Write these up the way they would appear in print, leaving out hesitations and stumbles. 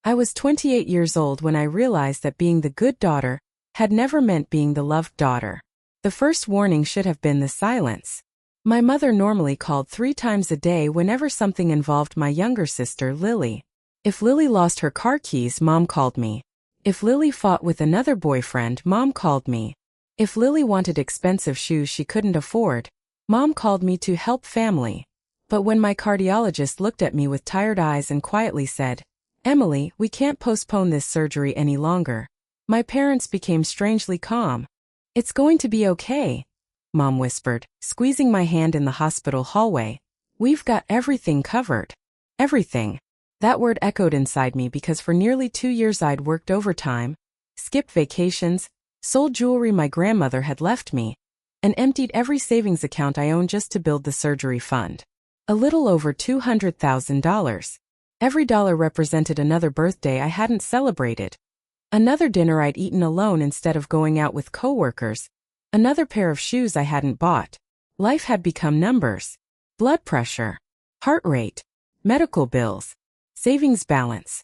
I was 28 years old when I realized that being the good daughter had never meant being the loved daughter. The first warning should have been the silence. My mother normally called 3 times a day whenever something involved my younger sister, Lily. If Lily lost her car keys, Mom called me. If Lily fought with another boyfriend, Mom called me. If Lily wanted expensive shoes she couldn't afford, Mom called me to help family. But when my cardiologist looked at me with tired eyes and quietly said, "Emily, we can't postpone this surgery any longer," my parents became strangely calm. "It's going to be okay," Mom whispered, squeezing my hand in the hospital hallway. "We've got everything covered." Everything. That word echoed inside me because for nearly 2 years I'd worked overtime, skipped vacations, sold jewelry my grandmother had left me, and emptied every savings account I owned just to build the surgery fund. A little over $200,000. Every dollar represented another birthday I hadn't celebrated, another dinner I'd eaten alone instead of going out with coworkers, another pair of shoes I hadn't bought. Life had become numbers. Blood pressure, heart rate, medical bills, savings balance.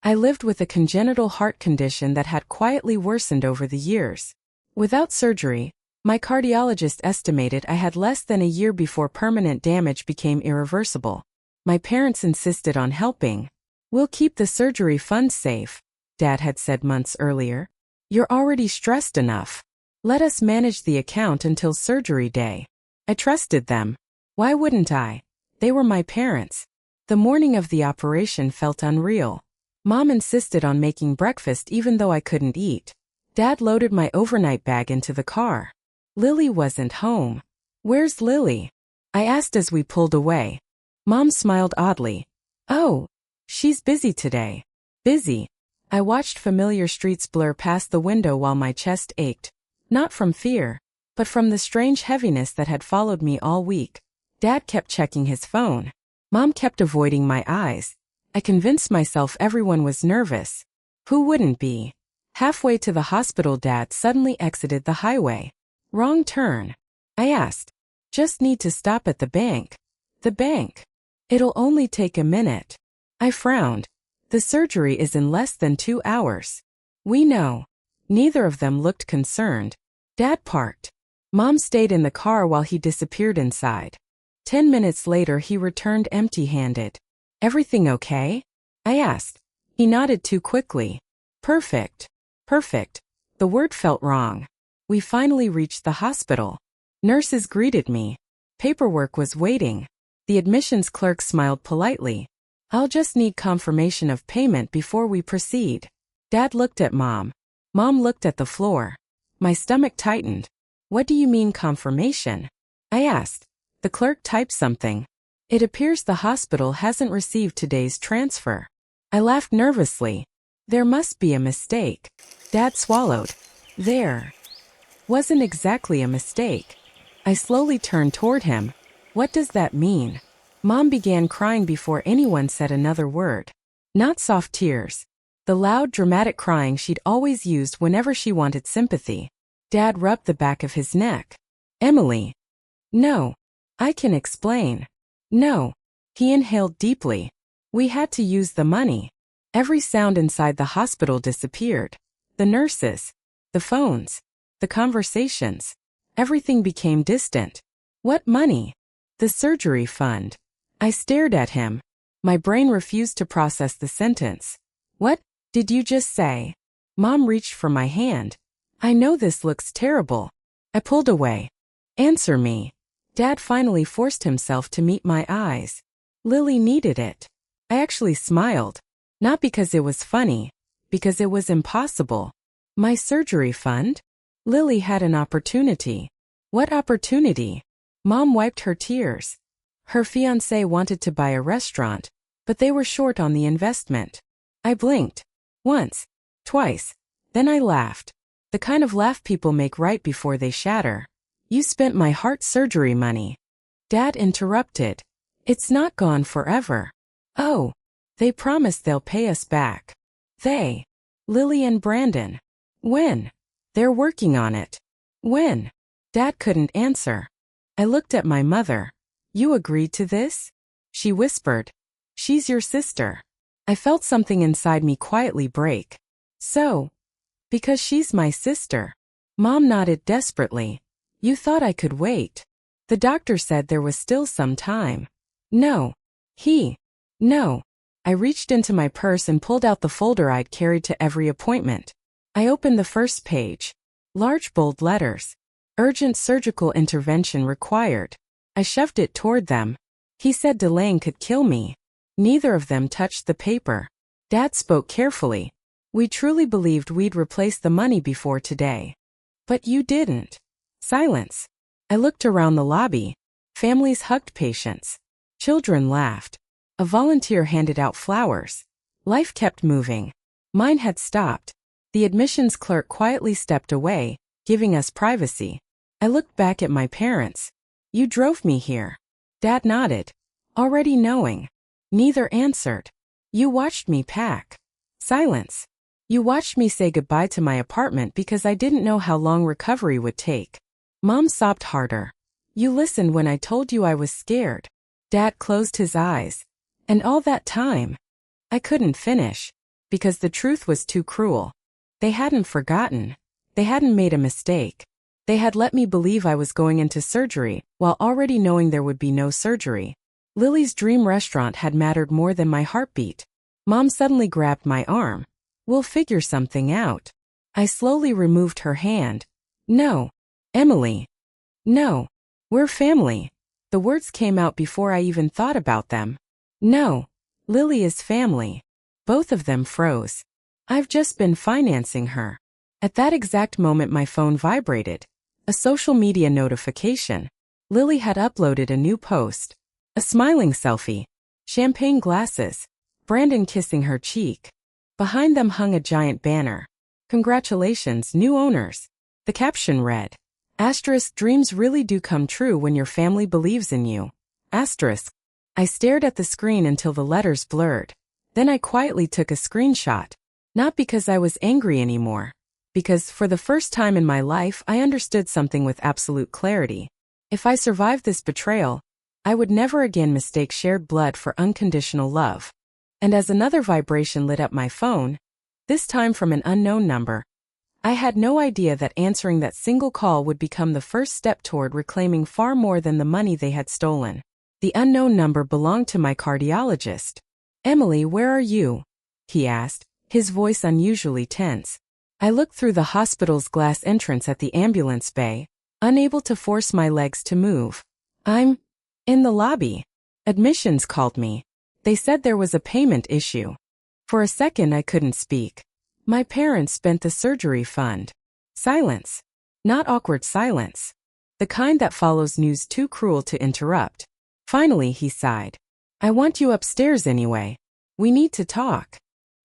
I lived with a congenital heart condition that had quietly worsened over the years. Without surgery, my cardiologist estimated I had less than a year before permanent damage became irreversible. My parents insisted on helping. "We'll keep the surgery fund safe," Dad had said months earlier. "You're already stressed enough. Let us manage the account until surgery day." I trusted them. Why wouldn't I? They were my parents. The morning of the operation felt unreal. Mom insisted on making breakfast even though I couldn't eat. Dad loaded my overnight bag into the car. Lily wasn't home. "Where's Lily?" I asked as we pulled away. Mom smiled oddly. "Oh, she's busy today." Busy. I watched familiar streets blur past the window while my chest ached. Not from fear, but from the strange heaviness that had followed me all week. Dad kept checking his phone. Mom kept avoiding my eyes. I convinced myself everyone was nervous. Who wouldn't be? Halfway to the hospital, Dad suddenly exited the highway. "Wrong turn." I asked. "Just need to stop at the bank." "The bank? It'll only take a minute." I frowned. "The surgery is in less than 2 hours." "We know." Neither of them looked concerned. Dad parked. Mom stayed in the car while he disappeared inside. 10 minutes later he returned empty-handed. "Everything okay?" I asked. He nodded too quickly. "Perfect. Perfect." The word felt wrong. We finally reached the hospital. Nurses greeted me. Paperwork was waiting. The admissions clerk smiled politely. "I'll just need confirmation of payment before we proceed." Dad looked at Mom. Mom looked at the floor. My stomach tightened. "What do you mean confirmation?" I asked. The clerk typed something. "It appears the hospital hasn't received today's transfer." I laughed nervously. There must be a mistake. Dad swallowed. There wasn't exactly a mistake. I slowly turned toward him. "What does that mean?" Mom began crying before anyone said another word. Not soft tears. The loud, dramatic crying she'd always used whenever she wanted sympathy. Dad rubbed the back of his neck. "Emily." "No. I can explain." "No." He inhaled deeply. "We had to use the money." Every sound inside the hospital disappeared. The nurses. The phones. The conversations. Everything became distant. "What money?" "The surgery fund." I stared at him. My brain refused to process the sentence. "What did you just say?" Mom reached for my hand. "I know this looks terrible." I pulled away. "Answer me." Dad finally forced himself to meet my eyes. "Lily needed it." I actually smiled. Not because it was funny, because it was impossible. My surgery fund? Lily had an opportunity. What opportunity? Mom wiped her tears. Her fiancé wanted to buy a restaurant, but they were short on the investment. I blinked. Once. Twice. Then I laughed. The kind of laugh people make right before they shatter. "You spent my heart surgery money." Dad interrupted. "It's not gone forever." "Oh. They promised they'll pay us back." "They?" "Lily and Brandon." "When?" "They're working on it." "When?" Dad couldn't answer. I looked at my mother. "You agreed to this?" She whispered. "She's your sister." I felt something inside me quietly break. So, because she's my sister. Mom nodded desperately. You thought I could wait. The doctor said there was still some time. No. No. I reached into my purse and pulled out the folder I'd carried to every appointment. I opened the first page. Large bold letters. Urgent surgical intervention required. I shoved it toward them. He said delaying could kill me. Neither of them touched the paper. Dad spoke carefully. We truly believed we'd replace the money before today. But you didn't. Silence. I looked around the lobby. Families hugged patients. Children laughed. A volunteer handed out flowers. Life kept moving. Mine had stopped. The admissions clerk quietly stepped away, giving us privacy. I looked back at my parents. You drove me here. Dad nodded. Already knowing. Neither answered. You watched me pack. Silence. You watched me say goodbye to my apartment because I didn't know how long recovery would take. Mom sobbed harder. You listened when I told you I was scared. Dad closed his eyes. And all that time, I couldn't finish, because the truth was too cruel. They hadn't forgotten. They hadn't made a mistake. They had let me believe I was going into surgery, while already knowing there would be no surgery. Lily's dream restaurant had mattered more than my heartbeat. Mom suddenly grabbed my arm. We'll figure something out. I slowly removed her hand. No. Emily. No. We're family. The words came out before I even thought about them. No. Lily is family. Both of them froze. I've just been financing her. At that exact moment my phone vibrated. A social media notification. Lily had uploaded a new post. A smiling selfie. Champagne glasses. Brandon kissing her cheek. Behind them hung a giant banner. Congratulations, new owners. The caption read, *, dreams really do come true when your family believes in you. *. I stared at the screen until the letters blurred. Then I quietly took a screenshot. Not because I was angry anymore. Because, for the first time in my life, I understood something with absolute clarity. If I survived this betrayal, I would never again mistake shared blood for unconditional love. And as another vibration lit up my phone, this time from an unknown number, I had no idea that answering that single call would become the first step toward reclaiming far more than the money they had stolen. The unknown number belonged to my cardiologist. Emily, where are you? He asked, his voice unusually tense. I looked through the hospital's glass entrance at the ambulance bay, unable to force my legs to move. I'm in the lobby. Admissions called me. They said there was a payment issue. For a second I couldn't speak. My parents spent the surgery fund. Silence. Not awkward silence. The kind that follows news too cruel to interrupt. Finally he sighed. I want you upstairs anyway. We need to talk.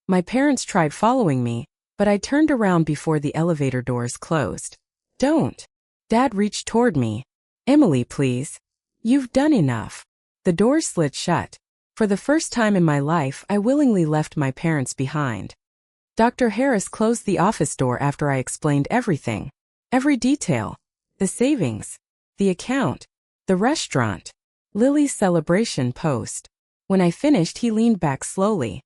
My parents tried following me, but I turned around before the elevator doors closed. Don't. Dad reached toward me. Emily, please. You've done enough. The doors slid shut. For the first time in my life, I willingly left my parents behind. Dr. Harris closed the office door after I explained everything. Every detail. The savings. The account. The restaurant. Lily's celebration post. When I finished, he leaned back slowly.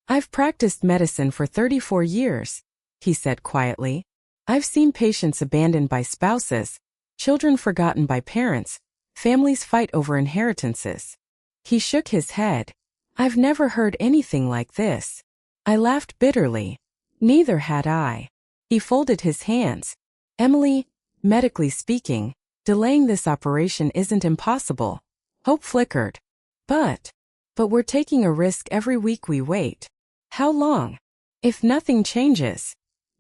I've practiced medicine for 34 years, he said quietly. I've seen patients abandoned by spouses, children forgotten by parents, families fight over inheritances. He shook his head. I've never heard anything like this. I laughed bitterly. Neither had I. He folded his hands. Emily, medically speaking, delaying this operation isn't impossible. Hope flickered. But we're taking a risk every week we wait. How long? If nothing changes.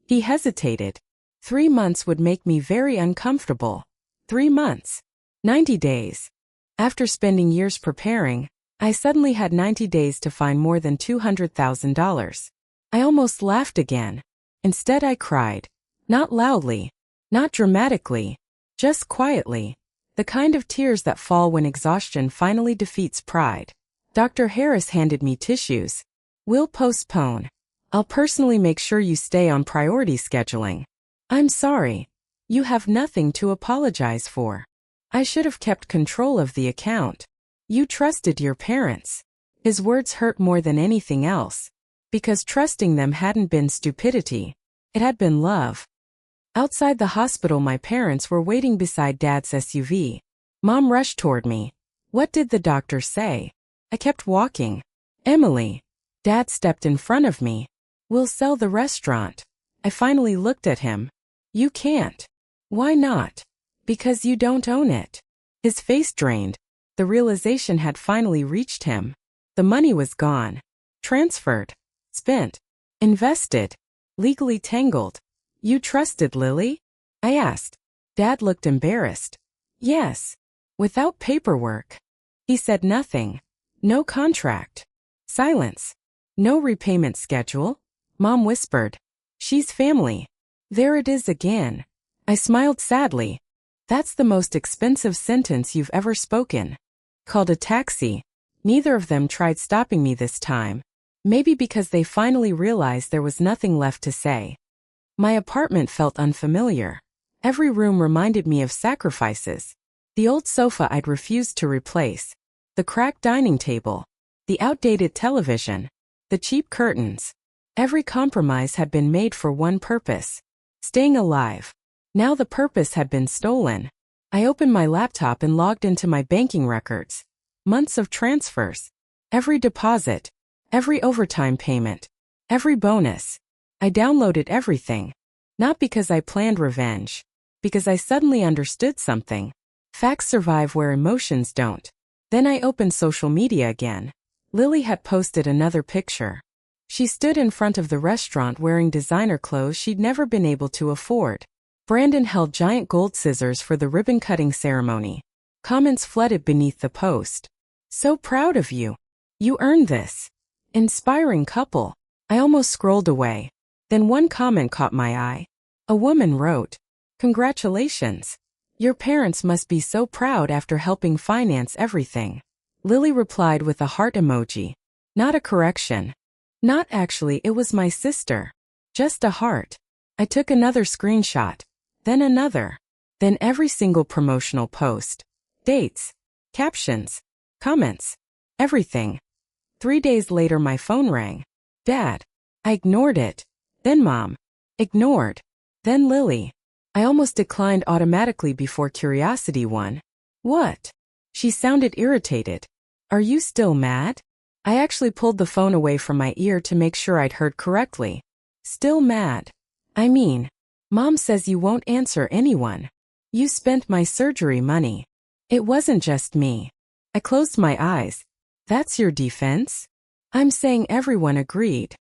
He hesitated. 3 months would make me very uncomfortable. 3 months. 90 days. After spending years preparing, I suddenly had 90 days to find more than $200,000. I almost laughed again. Instead I cried. Not loudly. Not dramatically. Just quietly. The kind of tears that fall when exhaustion finally defeats pride. Dr. Harris handed me tissues. We'll postpone. I'll personally make sure you stay on priority scheduling. I'm sorry. You have nothing to apologize for. I should have kept control of the account. You trusted your parents. His words hurt more than anything else, because trusting them hadn't been stupidity, it had been love. Outside the hospital, my parents were waiting beside Dad's SUV. Mom rushed toward me. What did the doctor say? I kept walking. Emily. Dad stepped in front of me. We'll sell the restaurant. I finally looked at him. You can't. Why not? Because you don't own it. His face drained. The realization had finally reached him. The money was gone. Transferred. Spent. Invested. Legally tangled. You trusted Lily? I asked. Dad looked embarrassed. Yes. Without paperwork. He said nothing. No contract. Silence. No repayment schedule. Mom whispered. She's family. There it is again. I smiled sadly. That's the most expensive sentence you've ever spoken. Called a taxi. Neither of them tried stopping me this time. Maybe because they finally realized there was nothing left to say. My apartment felt unfamiliar. Every room reminded me of sacrifices. The old sofa I'd refused to replace. The cracked dining table. The outdated television. The cheap curtains. Every compromise had been made for one purpose. Staying alive. Now the purpose had been stolen. I opened my laptop and logged into my banking records. Months of transfers. Every deposit. Every overtime payment. Every bonus. I downloaded everything. Not because I planned revenge. Because I suddenly understood something. Facts survive where emotions don't. Then I opened social media again. Lily had posted another picture. She stood in front of the restaurant wearing designer clothes she'd never been able to afford. Brandon held giant gold scissors for the ribbon-cutting ceremony. Comments flooded beneath the post. So proud of you. You earned this. Inspiring couple. I almost scrolled away. Then one comment caught my eye. A woman wrote, "Congratulations. Your parents must be so proud after helping finance everything." Lily replied with a heart emoji. Not a correction. Not actually, it was my sister. Just a heart. I took another screenshot. Then another. Then every single promotional post. Dates. Captions. Comments. Everything. 3 days later my phone rang. Dad. I ignored it. Then Mom. Ignored. Then Lily. I almost declined automatically before curiosity won. What? She sounded irritated. Are you still mad? I actually pulled the phone away from my ear to make sure I'd heard correctly. Still mad. I mean, Mom says you won't answer anyone. You spent my surgery money. It wasn't just me. I closed my eyes. That's your defense? I'm saying everyone agreed.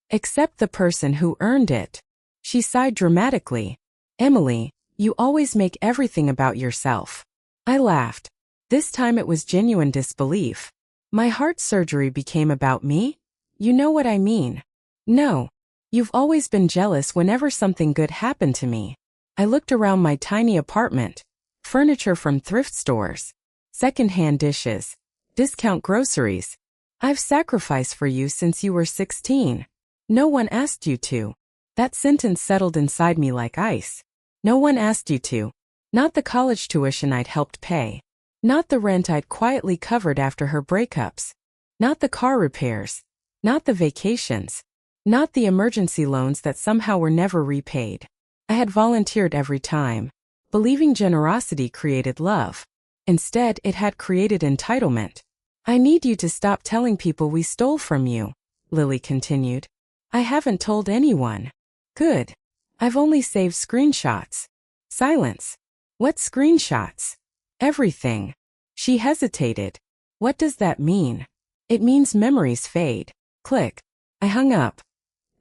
Except the person who earned it. She sighed dramatically. Emily, you always make everything about yourself. I laughed. This time it was genuine disbelief. My heart surgery became about me? You know what I mean. No. You've always been jealous whenever something good happened to me. I looked around my tiny apartment. Furniture from thrift stores. Second-hand dishes. Discount groceries. I've sacrificed for you since you were 16. No one asked you to. That sentence settled inside me like ice. No one asked you to. Not the college tuition I'd helped pay. Not the rent I'd quietly covered after her breakups. Not the car repairs. Not the vacations. Not the emergency loans that somehow were never repaid. I had volunteered every time, believing generosity created love. Instead, it had created entitlement. I need you to stop telling people we stole from you, Lily continued. I haven't told anyone. Good. I've only saved screenshots. Silence. What screenshots? Everything. She hesitated. What does that mean? It means memories fade. Click. I hung up.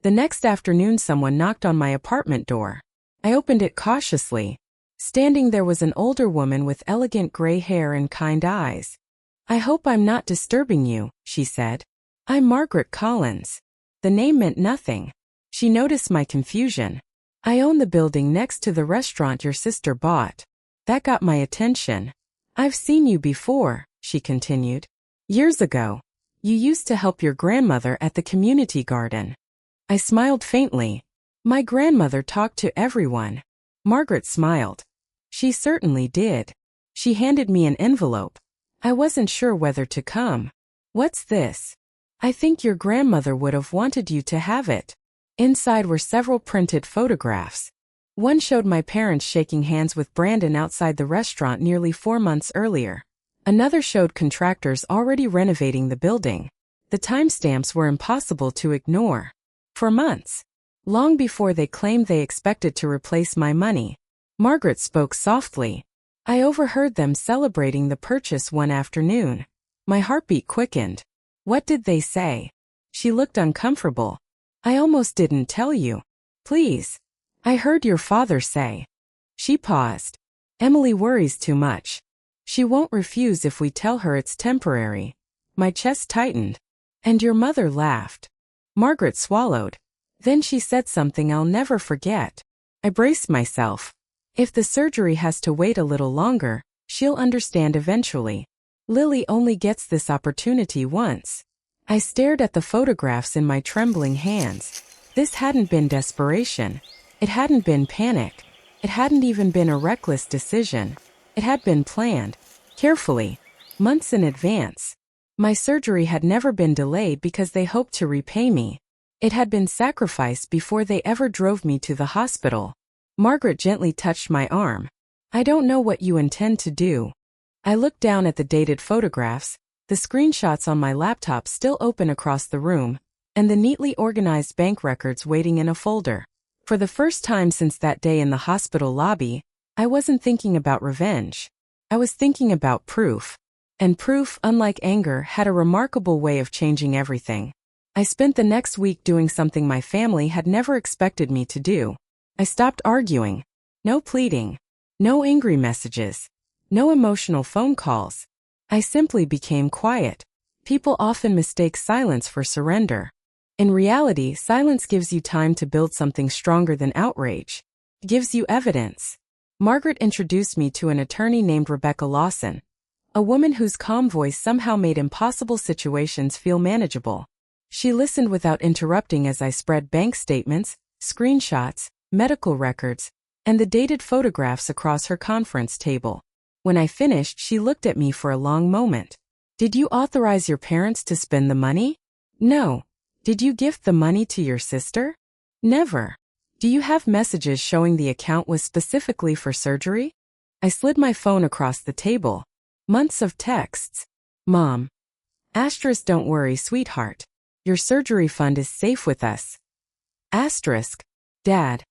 The next afternoon someone knocked on my apartment door. I opened it cautiously. Standing there was an older woman with elegant gray hair and kind eyes. I hope I'm not disturbing you, she said. I'm Margaret Collins. The name meant nothing. She noticed my confusion. I own the building next to the restaurant your sister bought. That got my attention. I've seen you before, she continued. Years ago. You used to help your grandmother at the community garden. I smiled faintly. My grandmother talked to everyone. Margaret smiled. She certainly did. She handed me an envelope. I wasn't sure whether to come. What's this? I think your grandmother would have wanted you to have it. Inside were several printed photographs. One showed my parents shaking hands with Brandon outside the restaurant nearly 4 months earlier. Another showed contractors already renovating the building. The timestamps were impossible to ignore. For months. Long before they claimed they expected to replace my money. Margaret spoke softly. I overheard them celebrating the purchase one afternoon. My heartbeat quickened. What did they say? She looked uncomfortable. I almost didn't tell you. Please. I heard your father say. She paused. Emily worries too much. She won't refuse if we tell her it's temporary. My chest tightened. And your mother laughed. Margaret swallowed. Then she said something I'll never forget. I braced myself. If the surgery has to wait a little longer, she'll understand eventually. Lily only gets this opportunity once. I stared at the photographs in my trembling hands. This hadn't been desperation. It hadn't been panic. It hadn't even been a reckless decision. It had been planned. Carefully. Months in advance. My surgery had never been delayed because they hoped to repay me. It had been sacrificed before they ever drove me to the hospital. Margaret gently touched my arm. I don't know what you intend to do. I looked down at the dated photographs, the screenshots on my laptop still open across the room, and the neatly organized bank records waiting in a folder. For the first time since that day in the hospital lobby, I wasn't thinking about revenge. I was thinking about proof. And proof, unlike anger, had a remarkable way of changing everything. I spent the next week doing something my family had never expected me to do. I stopped arguing. No pleading. No angry messages. No emotional phone calls. I simply became quiet. People often mistake silence for surrender. In reality, silence gives you time to build something stronger than outrage. It gives you evidence. Margaret introduced me to an attorney named Rebecca Lawson, a woman whose calm voice somehow made impossible situations feel manageable. She listened without interrupting as I spread bank statements, screenshots, medical records, and the dated photographs across her conference table. When I finished, she looked at me for a long moment. Did you authorize your parents to spend the money? No. Did you gift the money to your sister? Never. Do you have messages showing the account was specifically for surgery? I slid my phone across the table. Months of texts. Mom. Asterisk, don't worry, sweetheart. Your surgery fund is safe with us. Asterisk. Dad.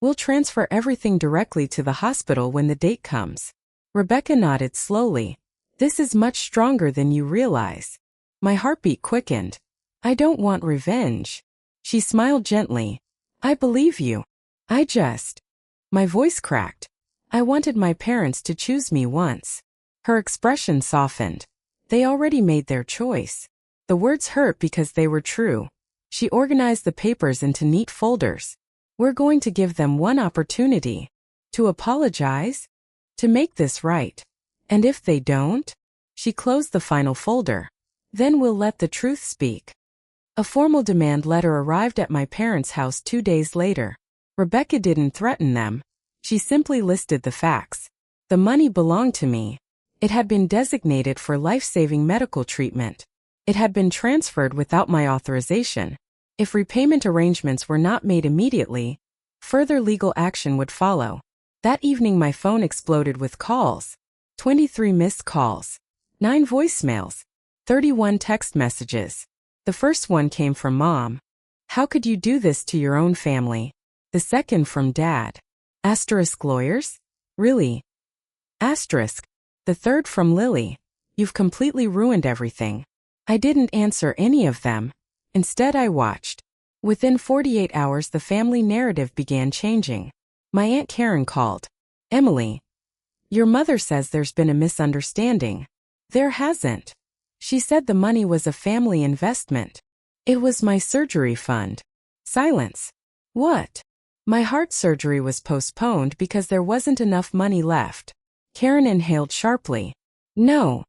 We'll transfer everything directly to the hospital when the date comes. Rebecca nodded slowly. This is much stronger than you realize. My heartbeat quickened. I don't want revenge. She smiled gently. I believe you. My voice cracked. I wanted my parents to choose me once. Her expression softened. They already made their choice. The words hurt because they were true. She organized the papers into neat folders. We're going to give them one opportunity. To apologize? To make this right. And if they don't? She closed the final folder. Then we'll let the truth speak. A formal demand letter arrived at my parents' house 2 days later. Rebecca didn't threaten them. She simply listed the facts. The money belonged to me. It had been designated for life-saving medical treatment. It had been transferred without my authorization. If repayment arrangements were not made immediately, further legal action would follow. That evening my phone exploded with calls. 23 missed calls. 9 voicemails. 31 text messages. The first one came from Mom. How could you do this to your own family? The second from Dad. Asterisk, lawyers? Really? Asterisk. The third from Lily. You've completely ruined everything. I didn't answer any of them. Instead, I watched. Within 48 hours, the family narrative began changing. My Aunt Karen called. Emily. Your mother says there's been a misunderstanding. There hasn't. She said the money was a family investment. It was my surgery fund. Silence. What? My heart surgery was postponed because there wasn't enough money left. Karen inhaled sharply. No.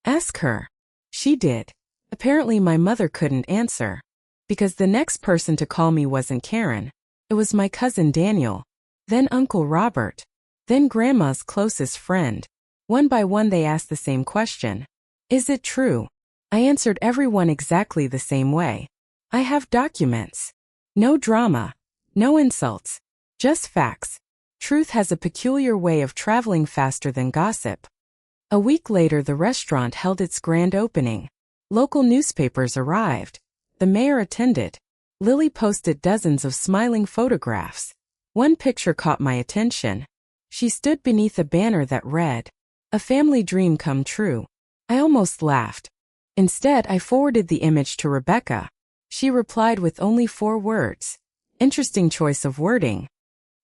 Ask her. She did. Apparently my mother couldn't answer. Because the next person to call me wasn't Karen. It was my cousin Daniel. Then Uncle Robert. Then Grandma's closest friend. One by one they asked the same question. Is it true? I answered everyone exactly the same way. I have documents. No drama. No insults. Just facts. Truth has a peculiar way of traveling faster than gossip. A week later, the restaurant held its grand opening. Local newspapers arrived. The mayor attended. Lily posted dozens of smiling photographs. One picture caught my attention. She stood beneath a banner that read, "A family dream come true." I almost laughed. Instead, I forwarded the image to Rebecca. She replied with only 4 words. Interesting choice of wording.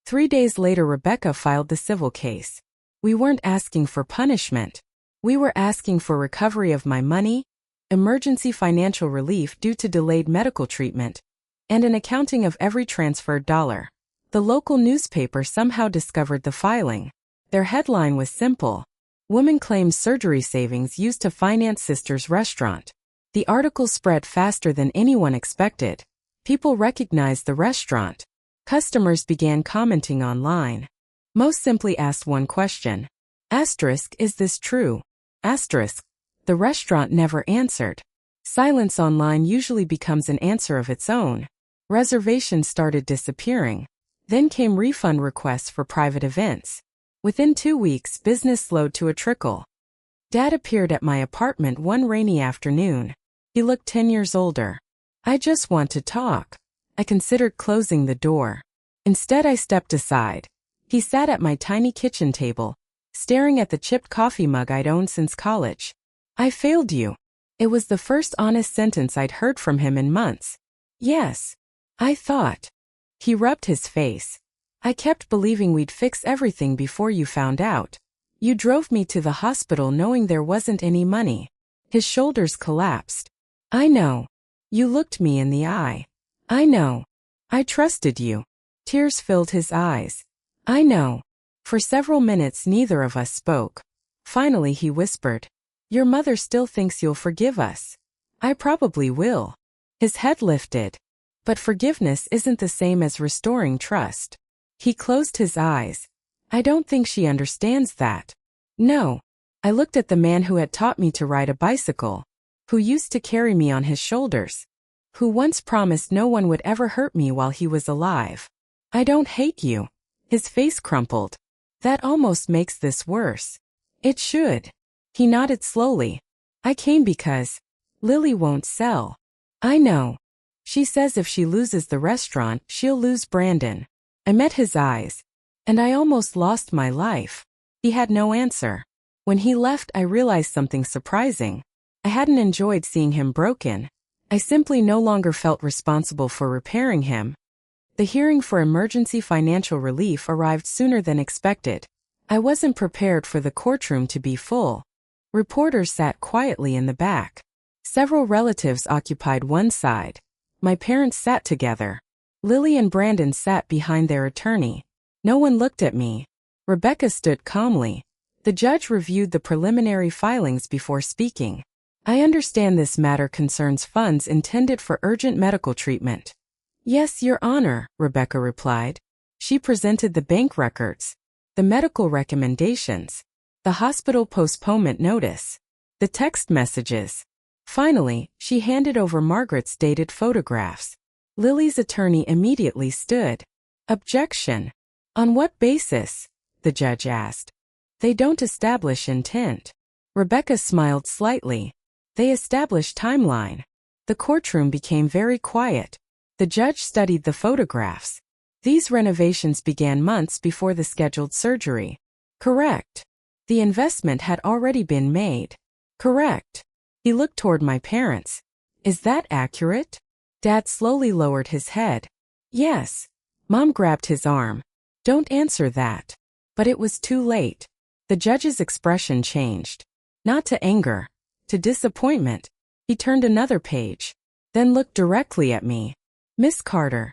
3 days later, Rebecca filed the civil case. We weren't asking for punishment. We were asking for recovery of my money, emergency financial relief due to delayed medical treatment, and an accounting of every transferred dollar. The local newspaper somehow discovered the filing. Their headline was simple: "Woman claims surgery savings used to finance sister's restaurant." The article spread faster than anyone expected. People recognized the restaurant. Customers began commenting online. Most simply asked one question. Asterisk, is this true? Asterisk. The restaurant never answered. Silence online usually becomes an answer of its own. Reservations started disappearing. Then came refund requests for private events. Within 2 weeks, business slowed to a trickle. Dad appeared at my apartment one rainy afternoon. He looked 10 years older. "I just want to talk." I considered closing the door. Instead, I stepped aside. He sat at my tiny kitchen table, staring at the chipped coffee mug I'd owned since college. "I failed you." It was the first honest sentence I'd heard from him in months. "Yes, I thought." He rubbed his face. "I kept believing we'd fix everything before you found out. You drove me to the hospital knowing there wasn't any money." His shoulders collapsed. "I know. You looked me in the eye. I know. I trusted you." Tears filled his eyes. "I know." For several minutes, neither of us spoke. Finally, he whispered, "Your mother still thinks you'll forgive us." "I probably will." His head lifted. "But forgiveness isn't the same as restoring trust." He closed his eyes. "I don't think she understands that." "No." I looked at the man who had taught me to ride a bicycle, who used to carry me on his shoulders, who once promised no one would ever hurt me while he was alive. "I don't hate you." His face crumpled. "That almost makes this worse." "It should." He nodded slowly. "I came because Lily won't sell." "I know. She says if she loses the restaurant, she'll lose Brandon." I met his eyes. And I almost lost my life. He had no answer. When he left, I realized something surprising. I hadn't enjoyed seeing him broken. I simply no longer felt responsible for repairing him. The hearing for emergency financial relief arrived sooner than expected. I wasn't prepared for the courtroom to be full. Reporters sat quietly in the back. Several relatives occupied one side. My parents sat together. Lily and Brandon sat behind their attorney. No one looked at me. Rebecca stood calmly. The judge reviewed the preliminary filings before speaking. "I understand this matter concerns funds intended for urgent medical treatment." "Yes, Your Honor," Rebecca replied. She presented the bank records, the medical recommendations, the hospital postponement notice, the text messages. Finally, she handed over Margaret's dated photographs. Lily's attorney immediately stood. "Objection." "On what basis?" the judge asked. "They don't establish intent." Rebecca smiled slightly. "They establish timeline." The courtroom became very quiet. The judge studied the photographs. "These renovations began months before the scheduled surgery." "Correct." "The investment had already been made." "Correct." He looked toward my parents. "Is that accurate?" Dad slowly lowered his head. "Yes." Mom grabbed his arm. "Don't answer that." But it was too late. The judge's expression changed. Not to anger, to disappointment. He turned another page, then looked directly at me. "Miss Carter,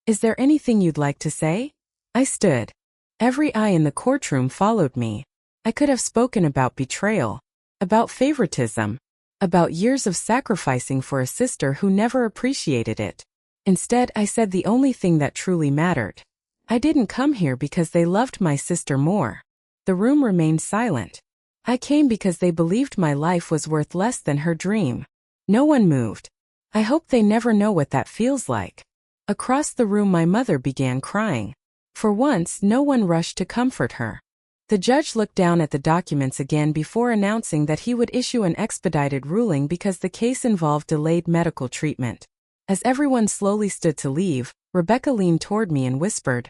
is there anything you'd like to say?" I stood. Every eye in the courtroom followed me. I could have spoken about betrayal, about favoritism, about years of sacrificing for a sister who never appreciated it. Instead, I said the only thing that truly mattered. I didn't come here because they loved my sister more. The room remained silent. I came because they believed my life was worth less than her dream. No one moved. I hope they never know what that feels like. Across the room my mother began crying. For once, no one rushed to comfort her. The judge looked down at the documents again before announcing that he would issue an expedited ruling because the case involved delayed medical treatment. As everyone slowly stood to leave, Rebecca leaned toward me and whispered,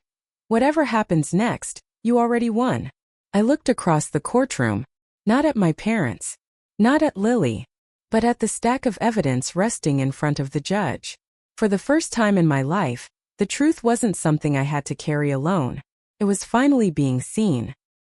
"Whatever happens next, you already won." I looked across the courtroom, not at my parents, not at Lily, but at the stack of evidence resting in front of the judge. For the first time in my life, the truth wasn't something I had to carry alone. It was finally being seen.